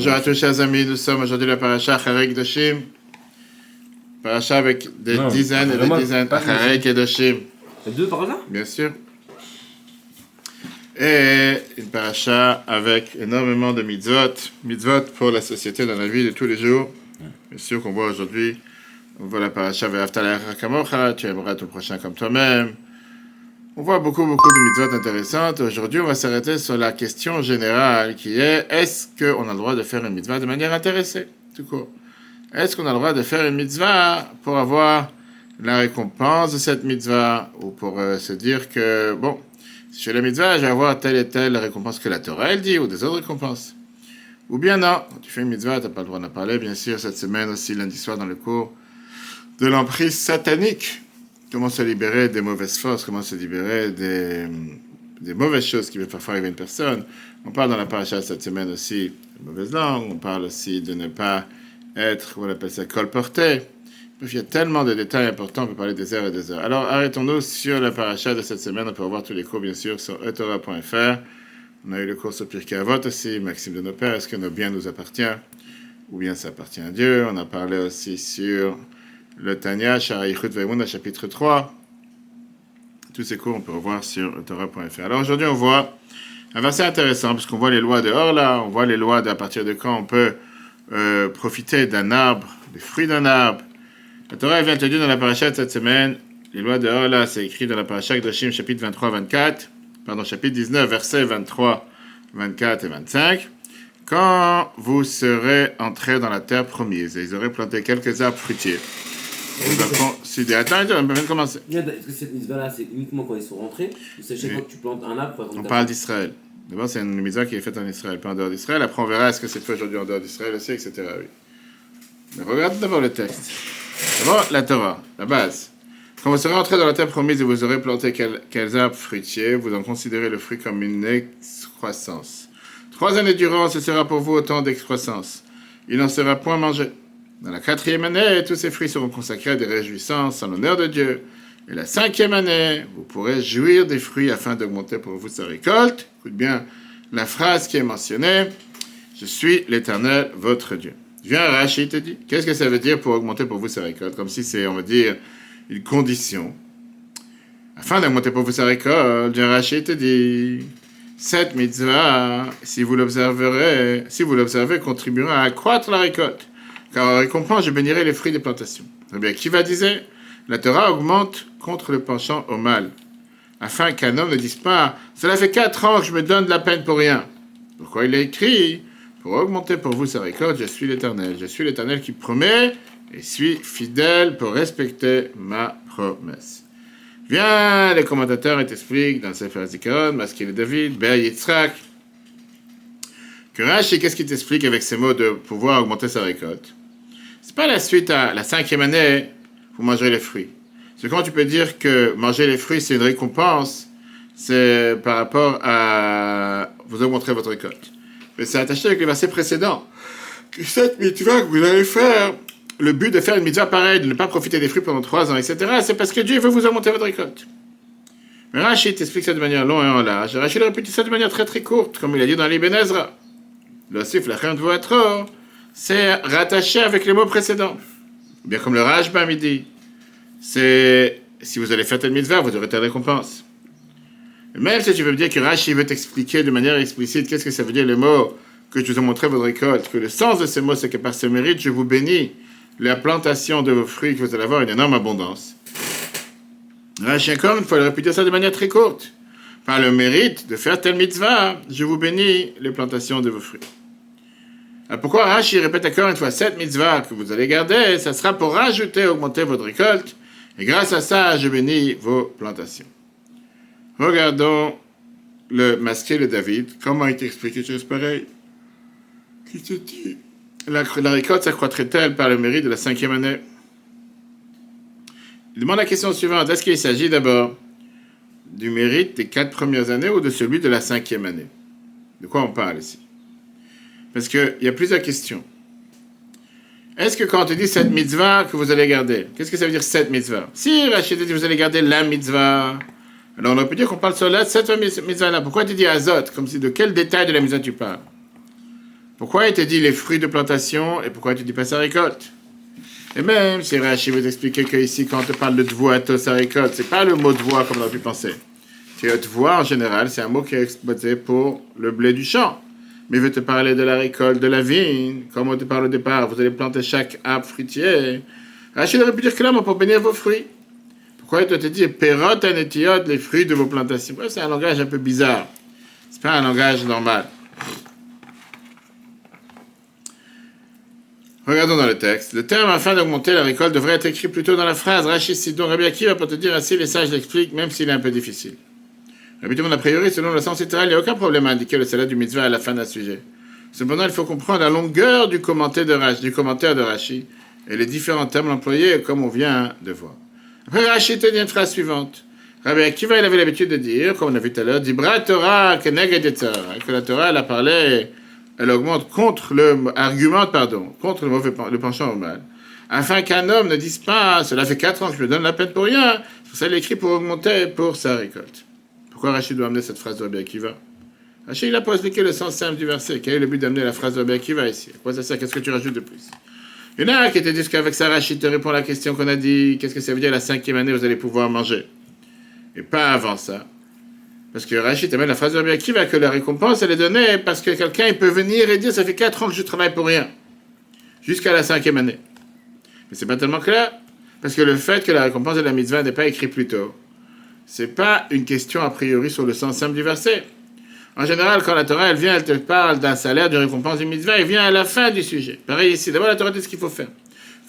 Bonjour à tous, chers amis. Nous sommes aujourd'hui la paracha Acharei Kedoshim. Paracha avec des dizaines et des dizaines. Acharei Kedoshim. Il y a deux par là? Bien sûr. Et une paracha avec énormément de mitzvot. Mitzvot pour la société dans la vie de tous les jours. Bien sûr qu'on voit aujourd'hui, on voit la paracha Ve'ahavta l'Erecha kamocha, tu aimeras ton prochain comme toi-même. On voit beaucoup de mitzvot intéressantes. Aujourd'hui, on va s'arrêter sur la question générale qui est: est-ce qu'on a le droit de faire une mitzvah de manière intéressée, tout court? Est-ce qu'on a le droit de faire une mitzvah pour avoir la récompense de cette mitzvah, ou pour se dire que, bon, si je fais la mitzvah, je vais avoir telle et telle récompense que la Torah, elle dit, ou des autres récompenses? Ou bien non, quand tu fais une mitzvah, tu n'as pas le droit d'en parler. Bien sûr, cette semaine aussi, lundi soir, dans le cours de l'emprise satanique, comment se libérer des mauvaises forces, comment se libérer des mauvaises choses qui peuvent parfois arriver à une personne. On parle dans la paracha cette semaine aussi de mauvaise langue, on parle aussi de ne pas être, on appelle ça, colporté. Bref, il y a tellement de détails importants, on peut parler des heures et des heures. Alors, arrêtons-nous sur la paracha de cette semaine. On peut revoir tous les cours, bien sûr, sur etora.fr. On a eu le cours sur Pirkei Avot aussi, Maxime de nos pères, est-ce que nos biens nous appartiennent, ou bien ça appartient à Dieu. On a parlé aussi sur le Tanya, Shara Yichud Ve'emunah, chapitre 3. Tous ces cours, on peut revoir sur etora.fr. Alors, aujourd'hui, on voit un verset intéressant, puisqu'on voit les lois dehors, là, on voit les lois d'à partir de quand on peut profiter d'un arbre, des fruits d'un arbre. La Torah vient te dire dans la paracha de cette semaine, les lois dehors, là, c'est écrit dans la paracha Kedoshim, chapitre 23-24, chapitre 19, versets 23, 24 et 25. Quand vous serez entrés dans la terre promise, et ils auraient planté quelques arbres fruitiers, on va considérer. Attends, on peut même commencer. Est-ce que cette mitzvah-là, c'est uniquement quand ils sont rentrés, ou c'est chaque fois que tu plantes un arbre? On parle d'Israël. D'abord, c'est une mitzvah qui est faite en Israël, pas en dehors d'Israël. Après, on verra est-ce que c'est fait aujourd'hui en dehors d'Israël aussi, etc. Oui. Mais regarde d'abord le texte. D'abord, la Torah, la base. Quand vous serez entrés dans la terre promise et vous aurez planté quels arbres fruitiers, vous en considérez le fruit comme une excroissance. 3 années durant, ce sera pour vous autant d'excroissance. Il n'en sera point mangé. Dans la 4e année, tous ces fruits seront consacrés à des réjouissances en l'honneur de Dieu. Et la 5e année, vous pourrez jouir des fruits afin d'augmenter pour vous sa récolte. Écoute bien la phrase qui est mentionnée. Je suis l'Éternel, votre Dieu. Viens, Rashi te dit. Qu'est-ce que ça veut dire pour augmenter pour vous sa récolte? Comme si c'est, on va dire, une condition. Afin d'augmenter pour vous sa récolte, viens, Rashi te dit. Cette mitzvah, si vous l'observez, contribuera à accroître la récolte. Car en récompense, je bénirai les fruits des plantations. Très bien. Qui va dire? La Torah augmente contre le penchant au mal, afin qu'un homme ne dise pas « Cela fait 4 ans que je me donne de la peine pour rien ». Pourquoi il a écrit « Pour augmenter pour vous sa récolte, je suis l'Éternel. Je suis l'Éternel qui promet et suis fidèle pour respecter ma promesse. » Viens, les commentateurs t'expliquent dans le Sefer Zikaron, Maskil et David, Ber Yitzhak, que Rashi, qu'est-ce qu'il t'explique avec ces mots de pouvoir augmenter sa récolte? C'est pas la suite à la 5e année, vous mangerez les fruits. C'est quand tu peux dire que manger les fruits, c'est une récompense, c'est par rapport à vous augmenter votre récolte. Mais c'est attaché avec le verset précédent. Que cette mitzvah que vous allez faire, le but de faire une mitzvah pareille, de ne pas profiter des fruits pendant 3 ans, etc., c'est parce que Dieu veut vous augmenter votre récolte. Mais Rashi t'explique ça de manière longue et en large. Rashi le répète ça de manière très très courte, comme il a dit dans l'Ibn Ezra. Le sif, la crainte de trop, c'est rattaché avec les mots précédents. Bien comme le Rashbam il dit, c'est si vous allez faire telle mitzvah, vous aurez telle récompense. Même si tu veux me dire que Rashi veut t'expliquer de manière explicite qu'est-ce que ça veut dire les mots que je vous ai montré votre récolte, que le sens de ces mots c'est que par ce mérite je vous bénis la plantation de vos fruits, que vous allez avoir une énorme abondance. Rashi comme il faut le répéter ça de manière très courte. Par le mérite de faire telle mitzvah, je vous bénis les plantations de vos fruits. Alors pourquoi Rashi répète encore une fois cette mitzvah que vous allez garder, ça sera pour rajouter, augmenter votre récolte, et grâce à ça, je bénis vos plantations. Regardons le Maskil de David, comment il t'explique quelque chose pareil. Qui te dit, la récolte s'accroîtrait-elle par le mérite de la 5e année? Il demande la question suivante, est-ce qu'il s'agit d'abord du mérite des 4 premières années ou de celui de la 5e année? De quoi on parle ici? Parce qu'il y a plusieurs questions. Est-ce que quand on te dit cette mitzvah que vous allez garder, qu'est-ce que ça veut dire cette mitzvah? Si Rachid dit que vous allez garder la mitzvah, alors on peut dire qu'on parle sur cette mitzvah-là. Pourquoi tu dis azot? Comme si de quel détail de la mitzvah tu parles? Pourquoi il te dit les fruits de plantation et pourquoi il te dit pas sa récolte? Et même si Rashi veut t'expliquer que ici, quand on te parle de tvoa, sa récolte, c'est pas le mot tvoa comme on a pu penser. Tvoa, en général, c'est un mot qui est exploité pour le blé du champ. Mais il veut te parler de la récolte de la vigne, comme on te parle au départ, vous allez planter chaque arbre fruitier. Rashi aurait pu dire clairement pour bénir vos fruits. Pourquoi il doit te dire perot anetiot, les fruits de vos plantations? Ouais, c'est un langage un peu bizarre. C'est pas un langage normal. Regardons dans le texte. Le terme afin d'augmenter la récolte devrait être écrit plutôt dans la phrase Rashi Sidon Rabbi Akiva pour te dire ainsi, les sages l'expliquent, même s'il est un peu difficile. Habituellement, a priori, selon le sens littéral, il n'y a aucun problème à indiquer le salaire du mitzvah à la fin d'un sujet. Cependant, il faut comprendre la longueur du commentaire de Rashi et les différents termes employés, comme on vient de voir. Après, Rashi te dit une phrase suivante. Rabbi Akiva, il avait l'habitude de dire, comme on a vu tout à l'heure, Dibra Torah keneged yetzer, que la Torah, elle a parlé, elle augmente contre le penchant au mal, afin qu'un homme ne dise pas, cela fait 4 ans que je me donne la peine pour rien, ça l'écrit pour augmenter pour sa récolte. Pourquoi Rachid doit amener cette phrase de Rabbi Akiva? Rachid, il a pas expliqué le sens simple du verset. Quel est le but d'amener la phrase de Rabbi Akiva ici? À quoi ça sert? Qu'est-ce que tu rajoutes de plus? Il y en a qui te disent qu'avec ça, Rachid te répond à la question qu'on a dit, qu'est-ce que ça veut dire la 5e année, vous allez pouvoir manger? Et pas avant ça. Parce que Rachid amène la phrase de Rabbi Akiva que la récompense, elle est donnée parce que quelqu'un, il peut venir et dire, ça fait 4 ans que je travaille pour rien. Jusqu'à la 5e année. Mais c'est pas tellement clair. Parce que le fait que la récompense de la mitzvah n'est pas écrite plus tôt, c'est pas une question a priori sur le sens simple du verset. En général, quand la Torah, elle vient, elle te parle d'un salaire, d'une récompense du mitzvah, elle vient à la fin du sujet. Pareil ici. D'abord, la Torah dit ce qu'il faut faire.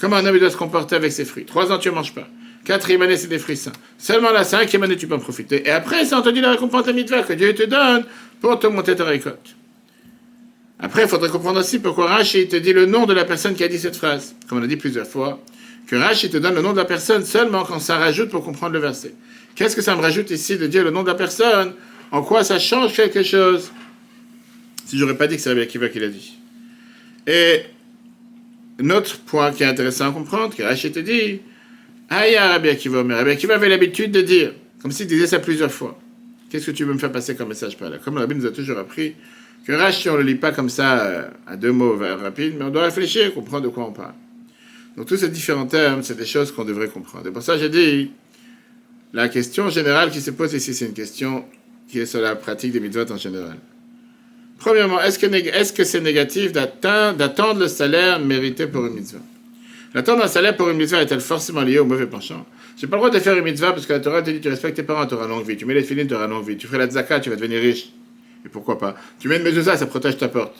Comment un homme doit se comporter avec ses fruits. 3 ans, tu ne manges pas. 4e année, c'est des fruits sains. Seulement la 5e année, tu peux en profiter. Et après, c'est on te dit la récompense de la mitzvah que Dieu te donne pour te monter ta récolte. Après, il faudrait comprendre aussi pourquoi Rashi te dit le nom de la personne qui a dit cette phrase. Comme on l'a dit plusieurs fois, que Rashi te donne le nom de la personne seulement quand ça rajoute pour comprendre le verset. Qu'est-ce que ça me rajoute ici de dire le nom de la personne? En quoi ça change quelque chose? Si j'aurais pas dit que c'est Rabbi Akiva qui l'a dit. Et notre point qui est intéressant à comprendre, que Rashi te dit, Aya Rabbi Akiva, mais Rabbi Akiva avait l'habitude de dire, comme s'il disait ça plusieurs fois. Qu'est-ce que tu veux me faire passer comme message par là? Comme le Rabbi nous a toujours appris, que Rashi, on ne le lit pas comme ça à 2 mots rapides, mais on doit réfléchir, comprendre de quoi on parle. Donc tous ces différents termes, c'est des choses qu'on devrait comprendre. Et pour ça, j'ai dit, la question générale qui se pose ici, c'est une question qui est sur la pratique des mitzvot en général. Premièrement, est-ce que c'est négatif d'attendre le salaire mérité pour une mitzvah? L'attendre un salaire pour une mitzvah est-elle forcément liée au mauvais penchant? J'ai pas le droit de faire une mitzvah parce que la Torah te dit tu respectes tes parents, tu auras longue vie. Tu mets les filines, tu auras longue vie. Tu ferais la tzaka, tu vas devenir riche. Et pourquoi pas? Tu mets une mezuzah, ça protège ta porte.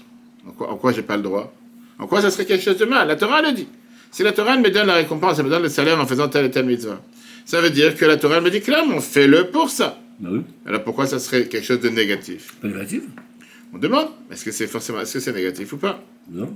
En quoi j'ai pas le droit? En quoi ça serait quelque chose de mal? La Torah le dit. Si la Torah me donne la récompense, elle me donne le salaire en faisant telle et telle mitzvah, ça veut dire que la Torah me dit clairement, fais-le pour ça. Bah oui. Alors pourquoi ça serait quelque chose de négatif? Pas négatif? On demande, est-ce que c'est négatif ou pas? Non.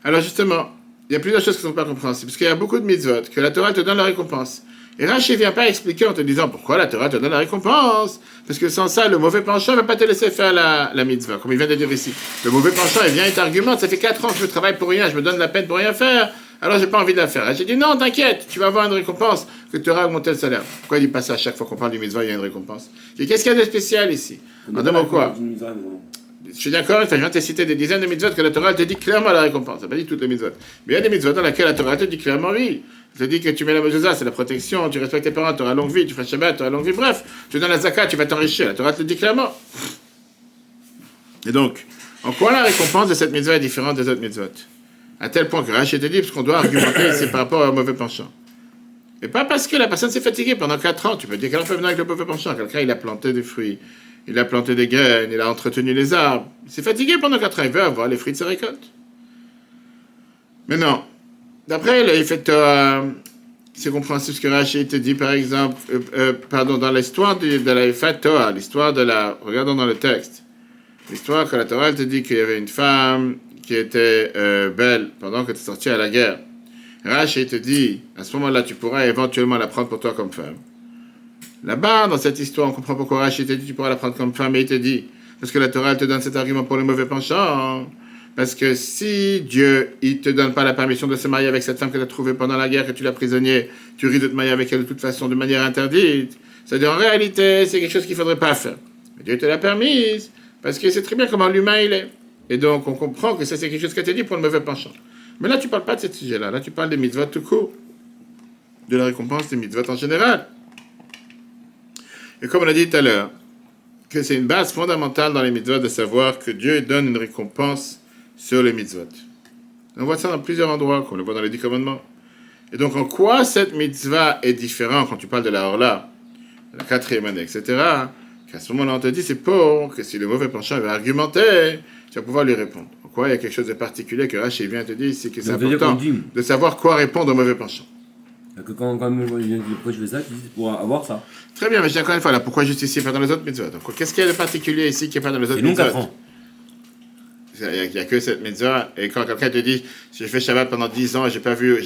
Alors justement, il y a plusieurs choses qui ne sont pas compréhensibles, parce qu'il y a beaucoup de mitzvot, que la Torah te donne la récompense. Et Rashi ne vient pas expliquer en te disant pourquoi la Torah te donne la récompense, parce que sans ça, le mauvais penchant ne va pas te laisser faire la mitzvah, comme il vient de dire ici. Le mauvais penchant, il vient et t'argumente, ça fait 4 ans que je travaille pour rien, je me donne la peine pour rien faire, alors j'ai pas envie de la faire. Rashi dit non, t'inquiète, tu vas avoir une récompense, que tu auras augmenté le salaire. Pourquoi il dit pas ça à chaque fois qu'on parle du mitzvah, il y a une récompense? Et qu'est-ce qu'il y a de spécial ici? En demande quoi? Je suis d'accord, je viens de te citer des dizaines de mitzvot que la Torah te dit clairement la récompense. Ça pas dit toutes les mitzvot. Mais il y a des mitzvot dans lesquelles la Torah te dit clairement oui. Elle te dit que tu mets la mezuzah, c'est la protection, tu respectes tes parents, tu auras longue vie, tu feras Shabbat, tu auras longue vie, bref. Tu donnes la zakat, tu vas t'enrichir. La Torah te le dit clairement. Et donc, en quoi la récompense de cette mitzvah est différente des autres mitzvot? À tel point que Rashi te dit, parce qu'on doit argumenter, c'est par rapport au mauvais penchant. Et pas parce que la personne s'est fatiguée pendant 4 ans. Tu peux dire qu'elle peut venir avec le mauvais penchant. Quelqu'un, il a planté des fruits. Il a planté des graines, il a entretenu les arbres. Il s'est fatigué pendant 4 ans, il veut avoir les fruits de sa récolte. Mais non. D'après il fait c'est compréhensible ce que Rashi te dit, par exemple, dans l'histoire de la Torah, l'histoire de la... Regardons dans le texte. L'histoire que la Torah te dit qu'il y avait une femme qui était belle pendant que tu es sorti à la guerre. Rashi te dit, à ce moment-là, tu pourras éventuellement la prendre pour toi comme femme. Là-bas, dans cette histoire, on comprend pourquoi Rashi te dit tu pourras la prendre comme femme, et il te dit, parce que la Torah elle te donne cet argument pour le mauvais penchant, parce que si Dieu il te donne pas la permission de se marier avec cette femme que tu as trouvée pendant la guerre, que tu l'as prisonnière, tu risques de te marier avec elle de toute façon de manière interdite. C'est-à-dire en réalité, c'est quelque chose qu'il faudrait pas faire. Mais Dieu te l'a permise, parce que c'est très bien comment l'humain il est. Et donc, on comprend que ça, c'est quelque chose qui a été dit pour le mauvais penchant. Mais là, tu ne parles pas de ce sujet-là. Là, tu parles des mitzvot tout court. De la récompense des mitzvot en général. Et comme on a dit tout à l'heure, que c'est une base fondamentale dans les mitzvot de savoir que Dieu donne une récompense sur les mitzvot. On voit ça dans plusieurs endroits, comme on le voit dans les 10 commandements. Et donc, en quoi cette mitzvah est différente quand tu parles de la Horla, la 4e année, etc., qu'à ce moment-là, on te dit, c'est pour que si le mauvais penchant veut argumenter, tu vas pouvoir lui répondre. En quoi il y a quelque chose de particulier que Rashi vient te dire ici, que c'est important de savoir quoi répondre au mauvais penchant. Que quand pourquoi je fais ça, tu dis pour avoir ça. Très bien, mais je dis encore une fois, là, pourquoi juste ici et pas dans les autres mitzvot? Donc, qu'est-ce qu'il y a de particulier ici qui n'est pas dans les autres mitzvot? Il n'y a que cette mitzvah. Et quand quelqu'un te dit, j'ai fait Shabbat pendant 10 ans et j'ai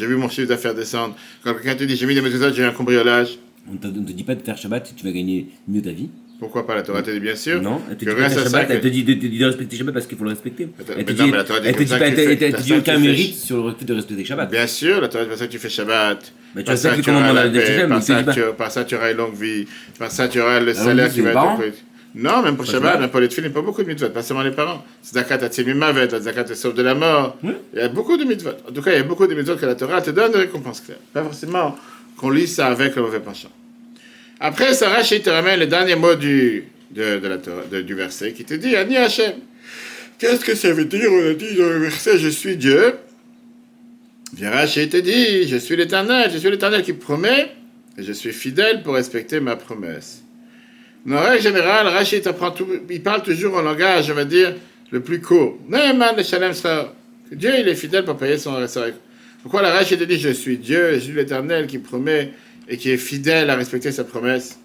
vu mon chiffre d'affaires descendre. Quand quelqu'un te dit, j'ai mis des mitzvot, j'ai eu un cambriolage. On ne te dit pas de faire Shabbat si tu vas gagner mieux ta vie. Pourquoi pas? La Torah te dit bien sûr. Non, elle te dit pas de faire Shabbat, elle te dit de respecter Shabbat parce qu'il faut le respecter. Elle te dit aucun mérite sur le fait de respecter Shabbat. Bien sûr, la Torah dit, par ça que tu fais Shabbat. Mais tu respectes le commandement de Shabbat. Par ça, tu auras une longue vie. Par ça, tu auras le salaire qui va être. Non, même pour Shabbat, même pour les tefilin, pas beaucoup de mitzvot, pas seulement les parents. Zakat atzim mavet, zakat te sauve de la mort. Il y a beaucoup de mitzvot. En tout cas, il y a beaucoup de mitzvot que la Torah te donne des récompenses claires. Pas forcément qu'on lit ça avec le mauvais penchant. Après, ça Rashi te ramène le dernier mot du verset qui te dit Ani Hashem. Qu'est-ce que ça veut dire? On a dit dans le verset Je suis Dieu. Viens Rashi te dit je suis l'Éternel qui promet et je suis fidèle pour respecter ma promesse. En règle générale, Rashi il parle toujours en langage, on va dire, le plus court. Ne'eman leshalem sera. Dieu, il est fidèle pour payer son récolte. Pourquoi la Rashi te dit je suis Dieu, je suis l'Éternel qui promet et qui est fidèle à respecter sa promesse?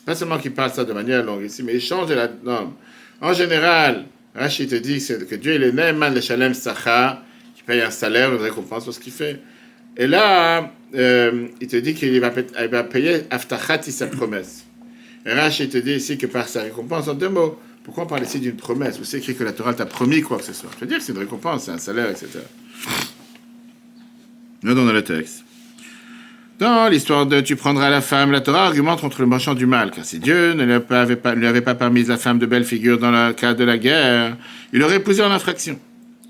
Pas seulement qu'il parle ça de manière longue ici, mais il change de la norme. En général, Rashi te dit que Dieu, il est Ne'eman leshalem sachar, qui paye un salaire, une récompense pour ce qu'il fait. Et là, il te dit qu'il va payer aftachati sa promesse. Et Rashi te dit ici que par sa récompense, en 2 mots, pourquoi on parle ici d'une promesse? Où c'est écrit que la Torah t'a promis quoi que ce soit? Je veux dire que c'est une récompense, c'est un salaire, etc. Nous dans le texte. Dans l'histoire de tu prendras la femme, la Torah argumente contre le marchand du mal, car si Dieu ne lui avait pas permis la femme de belle figure dans le cas de la guerre, il aurait épousé en infraction.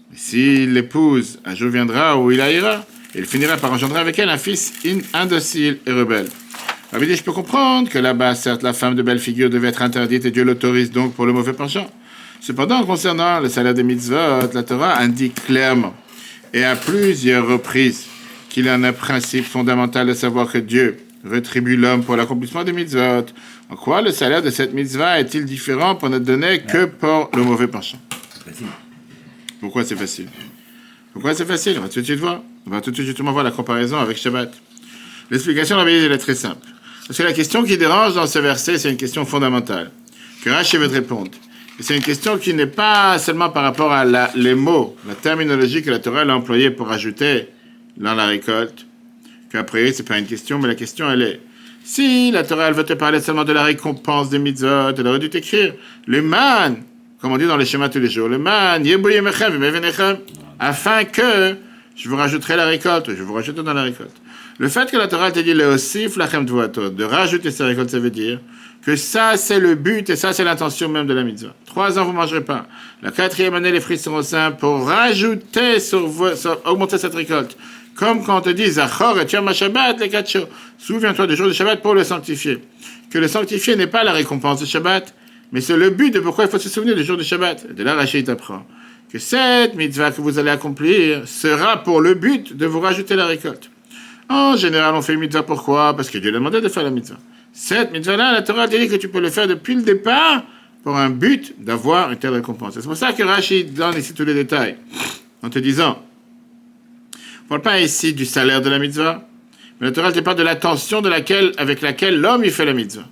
Mais s'il l'épouse, un jour viendra où il haïra, et il finira par engendrer avec elle un fils indocile et rebelle. Rabbi dit, je peux comprendre que là-bas, certes, la femme de belle figure devait être interdite et Dieu l'autorise donc pour le mauvais penchant. Cependant, concernant le salaire des mitzvot, la Torah indique clairement et à plusieurs reprises qu'il y a un principe fondamental de savoir que Dieu rétribue l'homme pour l'accomplissement des mitzvot. En quoi le salaire de cette mitzvah est-il différent pour ne donner que pour le mauvais penchant? C'est facile. Pourquoi c'est facile? On va tout de suite voir. On va tout de suite justement voir la comparaison avec Shabbat. L'explication de la Bible est très simple. Parce que la question qui dérange dans ce verset, c'est une question fondamentale, que Rashi veut te répondre. Et c'est une question qui n'est pas seulement par rapport à les mots, la terminologie que la Torah a employée pour ajouter dans la récolte, qu'après, c'est pas une question, mais la question, elle est, si la Torah, elle veut te parler seulement de la récompense des mitzvot, elle aurait dû t'écrire, le man, comme on dit dans les schémas tous les jours, le man, afin que je vous rajouterai la récolte, je vous rajouterai dans la récolte. Le fait que la Torah te dit le osif lachem dvoatot, de rajouter sa récolte, ça veut dire que ça c'est le but et ça c'est l'intention même de la mitzvah. 3 ans vous ne mangerez pas. La 4e année les fruits seront sains pour rajouter augmenter cette récolte. Comme quand on te dit Zachor et Yom Shabbat les 4 jours. Souviens-toi du jour de Shabbat pour le sanctifier. Que le sanctifier n'est pas la récompense de Shabbat, mais c'est le but de pourquoi il faut se souvenir du jour de Shabbat. De là Rashi t'apprend que cette mitzvah que vous allez accomplir sera pour le but de vous rajouter la récolte. En général, on fait une mitzvah pourquoi? Parce que Dieu l'a demandé de faire la mitzvah. Cette mitzvah-là, la Torah dit que tu peux le faire depuis le départ pour un but d'avoir une telle récompense. C'est pour ça que Rashi donne ici tous les détails. En te disant, on ne parle pas ici du salaire de la mitzvah, mais la Torah te parle de l'attention avec laquelle l'homme il fait la mitzvah.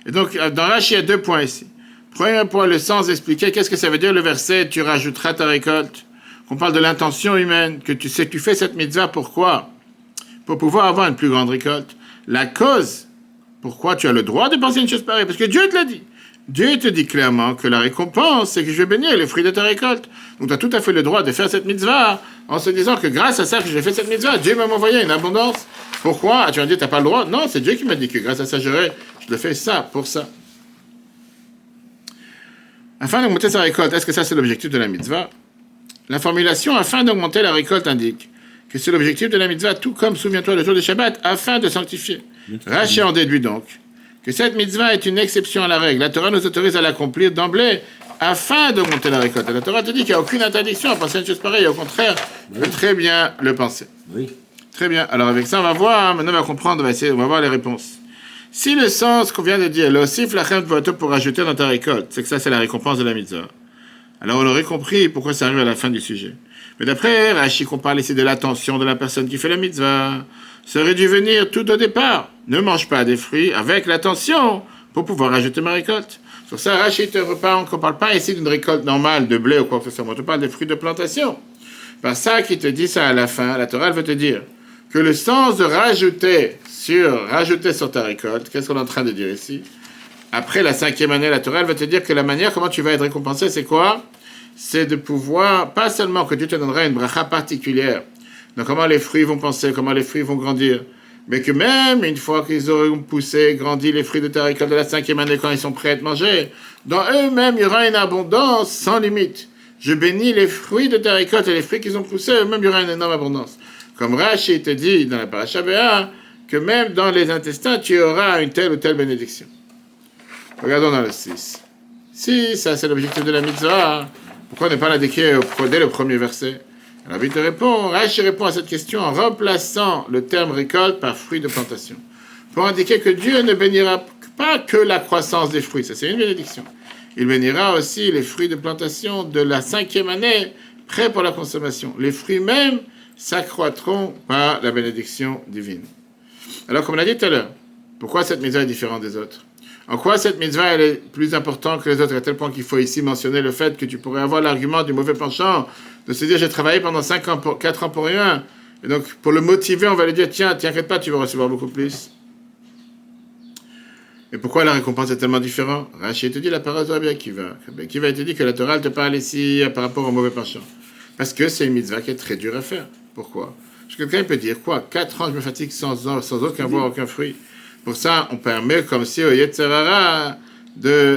Et donc, dans Rashi, il y a 2 points ici. Premier point, le sens d'expliquer qu'est-ce que ça veut dire le verset, tu rajouteras ta récolte. On parle de l'intention humaine, que tu sais que tu fais cette mitzvah pourquoi? Pour pouvoir avoir une plus grande récolte. La cause, pourquoi tu as le droit de penser une chose pareille? Parce que Dieu te l'a dit. Dieu te dit clairement que la récompense, c'est que je vais bénir les fruits de ta récolte. Donc tu as tout à fait le droit de faire cette mitzvah en se disant que grâce à ça que j'ai fait cette mitzvah, Dieu m'a envoyé une abondance. Pourquoi? Tu vas me dire, tu n'as pas le droit? Non, c'est Dieu qui m'a dit que grâce à ça, je le fais ça, pour ça. Afin d'augmenter sa récolte, est-ce que ça c'est l'objectif de la mitzvah? La formulation afin d'augmenter la récolte indique que c'est l'objectif de la mitzvah, tout comme, souviens-toi, le jour de Shabbat, afin de sanctifier. Rashi en déduit donc que cette mitzvah est une exception à la règle. La Torah nous autorise à l'accomplir d'emblée afin d'augmenter la récolte. Et la Torah te dit qu'il n'y a aucune interdiction à penser une chose pareille. Au contraire, tu peux très bien le penser. Oui. Très bien. Alors avec ça, on va voir, maintenant on va comprendre, on va voir les réponses. Si le sens qu'on vient de dire, l'osif lachem tvoto pour rajouter dans ta récolte, c'est que ça c'est la récompense de la mitzvah. Alors on aurait compris pourquoi ça arrive à la fin du sujet. Mais d'après Rashi, qu'on parle ici de l'attention de la personne qui fait la mitzvah, ça aurait dû venir tout au départ. Ne mange pas des fruits avec l'attention pour pouvoir ajouter ma récolte. Sur ça, Rashi ne parle pas ici d'une récolte normale de blé ou quoi que ce soit. On te parle des fruits de plantation. Par ça qui te dit ça à la fin, la Torah elle veut te dire que le sens de rajouter sur ta récolte, qu'est-ce qu'on est en train de dire ici? Après la 5e année, la Torah elle veut te dire que la manière comment tu vas être récompensé, c'est quoi? C'est de pouvoir, pas seulement que Dieu te donnera une bracha particulière, donc comment les fruits vont penser, comment les fruits vont grandir, mais que même une fois qu'ils auront poussé, grandi les fruits de ta récolte de la 5e année, quand ils sont prêts à être mangés, dans eux-mêmes, il y aura une abondance sans limite. Je bénis les fruits de ta récolte et les fruits qu'ils ont poussés, eux-mêmes, il y aura une énorme abondance. Comme Rashi te dit dans la Parasha Béa, que même dans les intestins, tu auras une telle ou telle bénédiction. Regardons dans le 6. Si ça c'est l'objectif de la mitzvah, pourquoi ne pas l'indiquer dès le premier verset? Alors il te répond, Rashi répond à cette question en remplaçant le terme récolte par fruit de plantation. Pour indiquer que Dieu ne bénira pas que la croissance des fruits, ça c'est une bénédiction. Il bénira aussi les fruits de plantation de la 5e année, prêts pour la consommation. Les fruits même s'accroîtront par la bénédiction divine. Alors comme on l'a dit tout à l'heure, pourquoi cette mitzvah est différente des autres? En quoi cette mitzvah elle est plus importante que les autres, à tel point qu'il faut ici mentionner le fait que tu pourrais avoir l'argument du mauvais penchant, de se dire j'ai travaillé pendant 4 ans pour rien, et donc pour le motiver, on va lui dire tiens, t'inquiète pas, tu vas recevoir beaucoup plus. Et pourquoi la récompense est tellement différente? Rashi te dit la parole de Rabbi Akiva. Rabbi Akiva te dit que la Torah te parle ici par rapport au mauvais penchant. Parce que c'est une mitzvah qui est très dure à faire. Pourquoi? Parce que quelqu'un peut dire quoi? 4 ans je me fatigue sans aucun bois, aucun fruit. Pour ça, on permet, comme si au Yetzirara,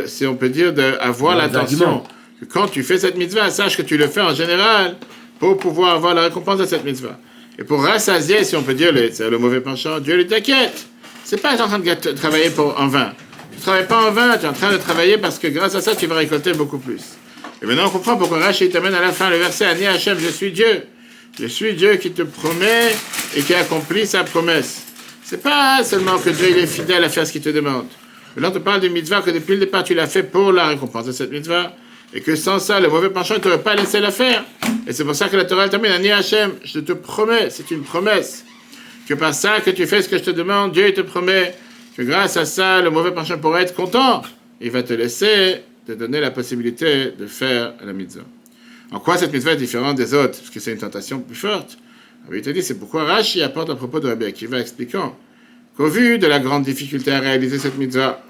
si on peut dire, d'avoir l'attention. Que quand tu fais cette mitzvah, sache que tu le fais en général pour pouvoir avoir la récompense de cette mitzvah. Et pour rassasier, si on peut dire, le mauvais penchant, Dieu lui t'inquiète. C'est pas en train de travailler en vain. Tu ne travailles pas en vain, tu es en train de travailler parce que grâce à ça, tu vas récolter beaucoup plus. Et maintenant, on comprend pourquoi Rashi t'amène à la fin le verset Ani Hachem, je suis Dieu. Je suis Dieu qui te promet et qui accomplit sa promesse. C'est pas seulement que Dieu il est fidèle à faire ce qu'il te demande. Mais là, on te parle de mitzvah que depuis le départ, tu l'as fait pour la récompense de cette mitzvah. Et que sans ça, le mauvais penchant ne t'aurait pas laissé la faire. Et c'est pour ça que la Torah t'amène Ani Hachem, je te promets, c'est une promesse. Que par ça que tu fais ce que je te demande, Dieu te promet que grâce à ça, le mauvais penchant pourra être content. Il va te laisser te donner la possibilité de faire la mitzvah. En quoi cette mitzvah est différente des autres? Parce que c'est une tentation plus forte. Il te dit, c'est pourquoi Rashi apporte à propos de Rabbi Akiva expliquant qu'au vu de la grande difficulté à réaliser cette mitzvah,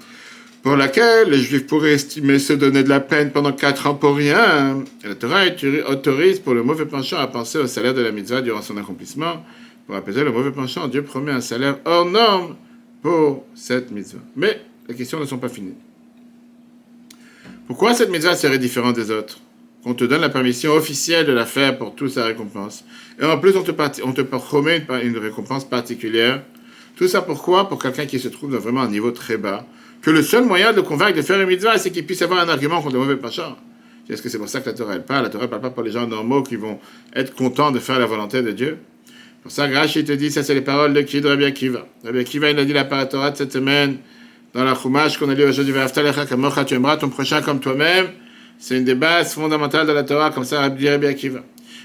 pour laquelle les Juifs pourraient estimer se donner de la peine pendant 4 ans pour rien, la Torah autorise pour le mauvais penchant à penser au salaire de la mitzvah durant son accomplissement. Pour apaiser le mauvais penchant, Dieu promet un salaire hors norme pour cette mitzvah. Mais les questions ne sont pas finies. Pourquoi cette mitzvah serait différente des autres? Qu'on te donne la permission officielle de la faire pour toute sa récompense. Et en plus, on te promet une récompense particulière. Tout ça pourquoi? Pour quelqu'un qui se trouve dans vraiment un niveau très bas. Que le seul moyen de le convaincre de faire une mitzvah, c'est qu'il puisse avoir un argument contre le mauvais penchant. Est-ce que c'est pour ça que la Torah elle parle? La Torah ne parle pas pour les gens normaux qui vont être contents de faire la volonté de Dieu. Pour ça, Rashi te dit, ça c'est les paroles de qui? De Rabbi Akiva. Rabbi Akiva, il a dit la Torah de cette semaine, dans la Chumash qu'on a lu aujourd'hui, tu aimeras ton prochain comme toi-même. C'est une des bases fondamentales de la Torah, comme ça dit Rabbi Akiva.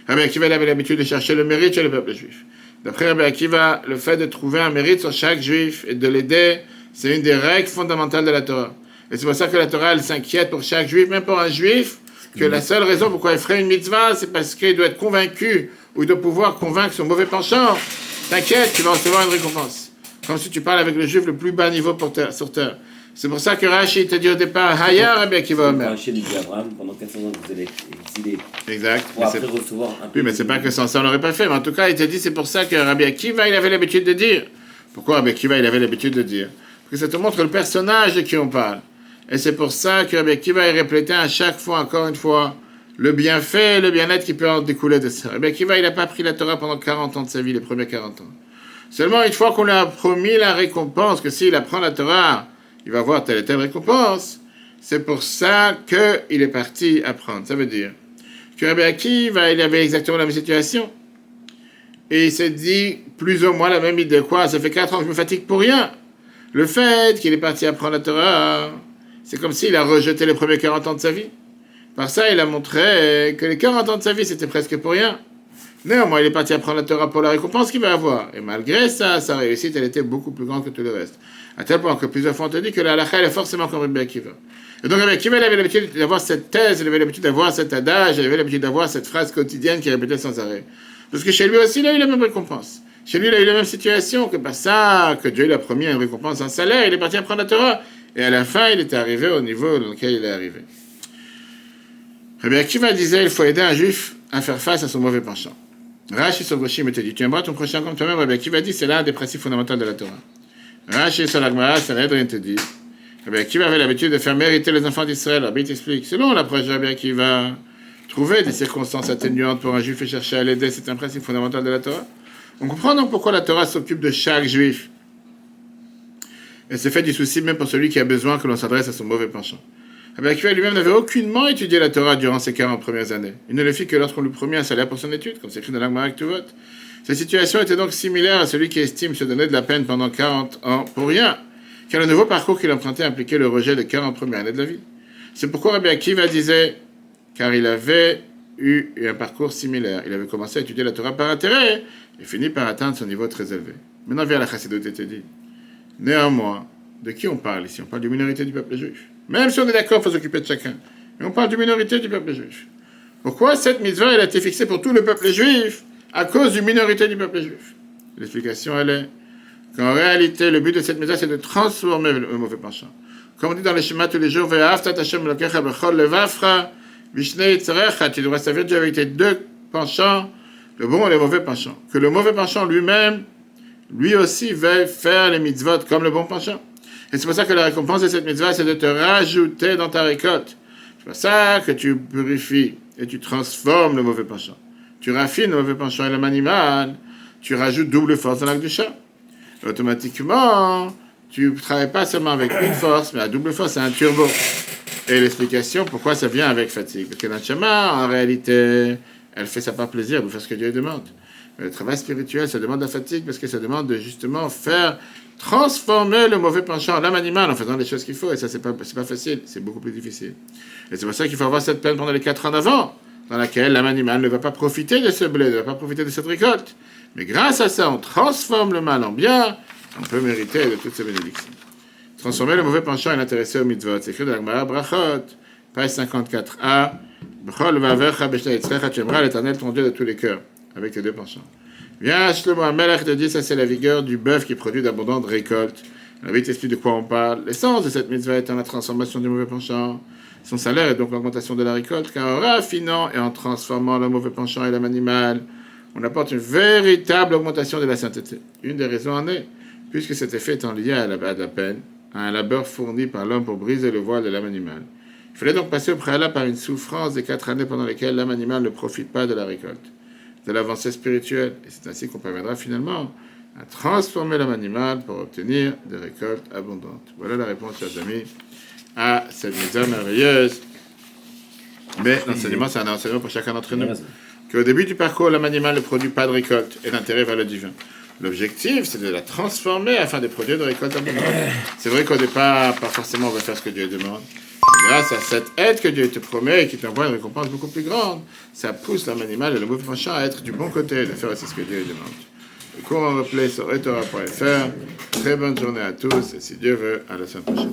Rabbi Akiva, il avait l'habitude de chercher le mérite chez le peuple juif. D'après Rabbi Akiva, le fait de trouver un mérite sur chaque juif et de l'aider, c'est une des règles fondamentales de la Torah. Et c'est pour ça que la Torah, elle s'inquiète pour chaque juif, même pour un juif, que la seule raison pourquoi il ferait une mitzvah, c'est parce qu'il doit être convaincu, ou il doit pouvoir convaincre son mauvais penchant. T'inquiète, tu vas recevoir une récompense. Comme si tu parles avec le juif le plus bas niveau sur terre. C'est pour ça que Rashi te dit au départ, Haya Rabbi Akiva Omer. Rashi dit à Abraham, pendant 400 ans, vous allez exilé. Exact. Pour après recevoir un peu. Oui, mais c'est pas que sans ça, on l'aurait pas fait. Mais en tout cas, il te dit, c'est pour ça que Rabbi Akiva, il avait l'habitude de dire. Pourquoi Rabbi Akiva, il avait l'habitude de dire? Parce que ça te montre le personnage de qui on parle. Et c'est pour ça que Rabbi Akiva est répété à chaque fois, encore une fois, le bienfait et le bien-être qui peut en découler de ça. Rabbi Akiva, il n'a pas pris la Torah pendant 40 ans de sa vie, les premiers 40 ans. Seulement une fois qu'on lui a promis la récompense, que s'il apprend la Torah, il va avoir telle et telle récompense, c'est pour ça qu'il est parti apprendre. Ça veut dire que Rabbi Akiva, il avait exactement la même situation. Et il s'est dit plus ou moins la même idée. Quoi? Ça fait 4 ans que je me fatigue pour rien. Le fait qu'il est parti apprendre la Torah, c'est comme s'il a rejeté les premiers 40 ans de sa vie. Par ça, il a montré que les 40 ans de sa vie, c'était presque pour rien. Néanmoins, il est parti apprendre la Torah pour la récompense qu'il va avoir. Et malgré ça, sa réussite, elle était beaucoup plus grande que tout le reste. À tel point que plusieurs fois, on te dit que la halakha, elle est forcément comme Rabbi Akiva. Et donc, Rabbi Akiva, il avait l'habitude d'avoir cette thèse, il avait l'habitude d'avoir cet adage, il avait l'habitude d'avoir cette phrase quotidienne qu'il répétait sans arrêt. Parce que chez lui aussi, il a eu la même récompense. Chez lui, il a eu la même situation, que par ça, que Dieu lui a promis une récompense, un salaire, il est parti apprendre la Torah. Et à la fin, il était arrivé au niveau dans lequel il est arrivé. Rabbi Akiva disait, il faut aider un juif à faire face à son mauvais penchant. Rashi sur Goshim te dit, tu aimeras ton prochain comme toi-même. Rabbi Akiva dit, c'est l'un des principes fondamentaux de la Torah. Rashi sur l'Agmara, Sanhedrin te dit, Rabbi Akiva avait l'habitude de faire mériter les enfants d'Israël. Rabbi t'explique, selon l'approche de Rabbi Akiva, trouver des circonstances atténuantes pour un juif et chercher à l'aider, c'est un principe fondamental de la Torah. On comprend donc pourquoi la Torah s'occupe de chaque juif. Et se fait du souci même pour celui qui a besoin que l'on s'adresse à son mauvais penchant. Rabbi Akiva lui-même n'avait aucunement étudié la Torah durant ses 40 premières années. Il ne le fit que lorsqu'on lui promit un salaire pour son étude, comme c'est écrit dans l'Agmara Ketuvot. Cette situation était donc similaire à celui qui estime se donner de la peine pendant 40 ans pour rien, car le nouveau parcours qu'il empruntait impliquait le rejet des 40 premières années de la vie. C'est pourquoi Rabbi Akiva disait, car il avait eu un parcours similaire. Il avait commencé à étudier la Torah par intérêt et fini par atteindre son niveau très élevé. Maintenant vient la chassidoute et te dit, néanmoins, de qui on parle ici? On parle d'une minorité du peuple juif. Même si on est d'accord, il faut s'occuper de chacun. Mais on parle d'une minorité du peuple juif. Pourquoi cette mitzvah elle a été fixée pour tout le peuple juif à cause d'une minorité du peuple juif? L'explication elle est qu'en réalité, le but de cette mitzvah c'est de transformer le mauvais penchant. Comme on dit dans les schémas tous les jours, tu devras servir Dieu avec tes deux penchants, le bon et le mauvais penchant. Que le mauvais penchant lui-même, lui aussi, veuille faire les mitzvot comme le bon penchant. Et c'est pour ça que la récompense de cette mitzvah, c'est de te rajouter dans ta récolte. C'est pour ça que tu purifies et tu transformes le mauvais penchant. Tu raffines le mauvais penchant et l'âme animale, tu rajoutes double force dans l'acte du chat. Automatiquement, tu ne travailles pas seulement avec une force, mais la double force, c'est un turbo. Et l'explication, pourquoi ça vient avec fatigue. Parce que la neshama, en réalité, elle fait ça par plaisir, de faire ce que Dieu demande. Mais le travail spirituel, ça demande la fatigue, parce que ça demande de justement faire transformer le mauvais penchant en l'âme animale en faisant les choses qu'il faut. Et ça, c'est pas facile, c'est beaucoup plus difficile. Et c'est pour ça qu'il faut avoir cette peine pendant les 4 ans d'avant, dans laquelle l'âme animale ne va pas profiter de ce blé, ne va pas profiter de cette récolte. Mais grâce à ça, on transforme le mal en bien, on peut mériter de toutes ces bénédictions. Transformer le mauvais penchant et l'intéresser au mitzvot. C'est écrit dans la Gemara Brachot, page 54a. B'chol vavecha b'shnei yitzrecha, tu aimeras l'Éternel ton Dieu de tous les cœurs, avec tes deux penchants. Viens, Shlomo HaMelech te dit, ça c'est la vigueur du bœuf qui produit d'abondantes récoltes. La vie t'explique de quoi on parle. L'essence de cette mitzvah étant la transformation du mauvais penchant. Son salaire est donc l'augmentation de la récolte, car en raffinant et en transformant le mauvais penchant et l'âme animale, on apporte une véritable augmentation de la sainteté. Une des raisons en est, puisque cet effet étant lié à la peine, à un labeur fourni par l'homme pour briser le voile de l'âme animale. Il fallait donc passer au préalable par une souffrance des 4 années pendant lesquelles l'âme animale ne profite pas de la récolte, de l'avancée spirituelle. Et c'est ainsi qu'on parviendra finalement à transformer l'âme animale pour obtenir des récoltes abondantes. Voilà la réponse, chers amis, à cette mitzvah merveilleuse. Mais l'enseignement, c'est un enseignement pour chacun d'entre nous. Qu'au début du parcours, l'âme animale ne produit pas de récolte et l'intérêt vers le divin. L'objectif, c'est de la transformer afin de produire de récoltes abondantes. C'est vrai qu'au départ, pas forcément on va faire ce que Dieu demande. Mais grâce à cette aide que Dieu te promet et qui t'envoie une récompense beaucoup plus grande, ça pousse l'âme animale et le mauvais penchant à être du bon côté, de faire aussi ce que Dieu demande. Le cours en replay sur etora.fr. Très bonne journée à tous et si Dieu veut, à la semaine prochaine.